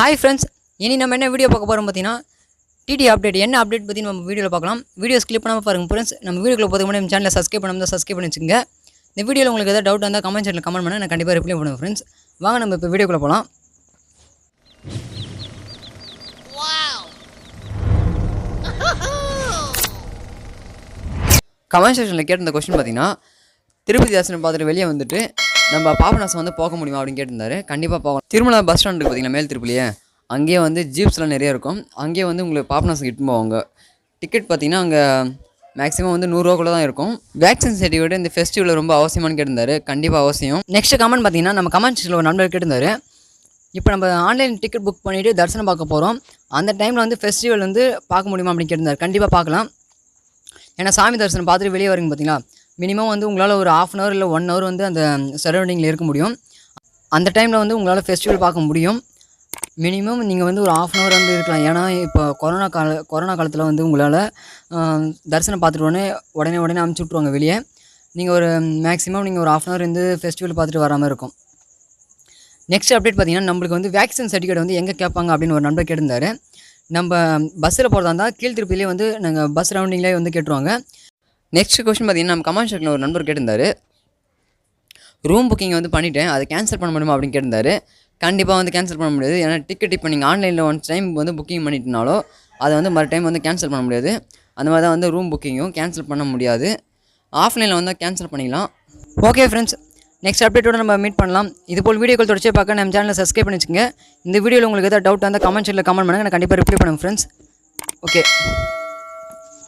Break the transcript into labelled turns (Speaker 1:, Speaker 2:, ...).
Speaker 1: Hi friends, இனி நம்ம என்ன வீடியோ பார்க்க போறோம் பார்த்தீங்கன்னா TTD அப்டேட் என்ன அப்டேட் பத்தி நம்ம வீடியோல பார்க்கலாம். வீடியோ ஸ்கிப் பண்ணாம பாருங்க फ्रेंड्स. நம்ம வீடியோக்குள்ள போறதுக்கு முன்னாடி நம்ம சேனலை சப்ஸ்கிரைப் பண்ணாம சப்ஸ்கிரைப் பண்ணி வச்சுங்க. இந்த வீடியோல உங்களுக்கு ஏதாவது டவுட் இருந்தா கமெண்ட் செக்ஷன்ல கமெண்ட் பண்ணுங்க, நான் கண்டிப்பா ரிப்ளை பண்ணுவேன் फ्रेंड्स. வாங்க நம்ம இப்போ வீடியோக்குள்ள போலாம். கமெண்ட் செக்ஷன்ல கேட்ட இந்த क्वेश्चन பார்த்தீங்கன்னா திருப்பதி தரிசனம் பார்த்துட்டு வெளியே வந்துட்டு நம்ம பாபநாசம் வந்து போக முடியுமா அப்படின்னு கேட்டிருந்தாரு. கண்டிப்பாக போகலாம். திருமலா பஸ் ஸ்டாண்ட் இருக்குது பார்த்தீங்கன்னா மேல் திருப்பலியே, அங்கேயே வந்து ஜீப்ஸ்லாம் நிறைய இருக்கும். அங்கேயே வந்து உங்களுக்கு பாபநாசம் இட்டு போவாங்க. டிக்கெட் பார்த்தீங்கன்னா அங்கே மேக்ஸிமம் வந்து 100 ரூபாக்குள்ள தான் இருக்கும். வேக்சின் சர்டிஃபிகேட் இந்த ஃபெஸ்டிவல் ரொம்ப அவசியமானு கேட்டிருந்தாரு. கண்டிப்பாக அவசியம். நெக்ஸ்ட் கமெண்ட் பார்த்தீங்கன்னா நம்ம கமெண்ட் செக்ஷனில் ஒரு நண்பர் கேட்டிருந்தாரு, இப்போ நம்ம ஆன்லைன் டிக்கெட் புக் பண்ணிவிட்டு தரிசனம் பார்க்க போகிறோம், அந்த டைமில் வந்து ஃபெஸ்டிவல் வந்து பார்க்க முடியுமா அப்படின்னு கேட்டிருந்தாரு. கண்டிப்பாக பார்க்கலாம். ஏன்னா சாமி தரிசனம் பார்த்துட்டு வெளியே வரீங்க பார்த்தீங்களா, மினிமம் வந்து உங்களால் ஒரு 1/2 hour இல்லை 1 hour வந்து அந்த சரௌண்டிங்கில் இருக்க முடியும். அந்த டைமில் வந்து உங்களால் ஃபெஸ்டிவல் பார்க்க முடியும். மினிமம் நீங்கள் வந்து ஒரு 1/2 hour வந்து இருக்கலாம். ஏன்னா இப்போ கொரோனா காலத்தில் வந்து உங்களால் தரிசனம் பார்த்துட்டு உடனே அமுச்சு விட்ருவாங்க வெளியே. நீங்கள் ஒரு மேக்ஸிமம் நீங்கள் ஒரு 1/2 hour வந்து ஃபெஸ்டிவல் பார்த்துட்டு வர மாதிரி இருக்கும். நெக்ஸ்ட் அப்டேட் பார்த்தீங்கன்னா நம்மளுக்கு வந்து வேக்சின் சர்டிஃபிகேட் வந்து எங்கே கேட்பாங்க அப்படின்னு ஒரு நண்பர் கேட்டிருந்தாரு. நம்ம பஸ்ஸில் போகிறதா இருந்தால் கீழ் திருப்பிலே வந்து நாங்கள் பஸ் ரவுண்டிங்லேயே வந்து கேட்டுருவாங்க. நெக்ஸ்ட் கொஸ்டின் பார்த்தீங்கன்னா நம்ம கமெண்ட் செக்ஷனில் ஒரு நண்பர் கேட்டிருந்தாரு, ரூம் புக்கிங் வந்து பண்ணிவிட்டேன், அதை கேன்சல் பண்ண முடியுமா அப்படின்னு கேட்டிருந்தாரு. கண்டிப்பாக வந்து கேன்சல் பண்ண முடியாது. ஏன்னா டிக்கெட் இப்போ நீங்கள் ஆன்லைனில் ஒன் டைம் வந்து புக்கிங் பண்ணிட்டனாலோ அதை வந்து மறு டைம் வந்து கேன்சல் பண்ண முடியாது. அந்த மாதிரி தான் வந்து ரூம் புக்கிங்கும் கேன்சல் பண்ண முடியாது. ஆஃப்லைனில் வந்து கேன்சல் பண்ணிக்கலாம். ஓகே ஃப்ரெண்ட்ஸ், நெக்ஸ்ட் அப்டேட்டோட நம்ம மீட் பண்ணலாம். இதுபோல் வீடியோக்கள் தொடர்ச்சியாக பார்க்க நம்ம சேனலை சப்ஸ்கிரைப் பண்ணி வச்சுங்க. இந்த வீடியோவில் உங்களுக்கு ஏதாவது டவுட் இருந்தால் கமெண்ட் செக்ஷனில் கமெண்ட் பண்ணுங்கள், நான் கண்டிப்பாக ரிப்ளை பண்ணுங்கள் ஃப்ரெண்ட்ஸ். ஓகே.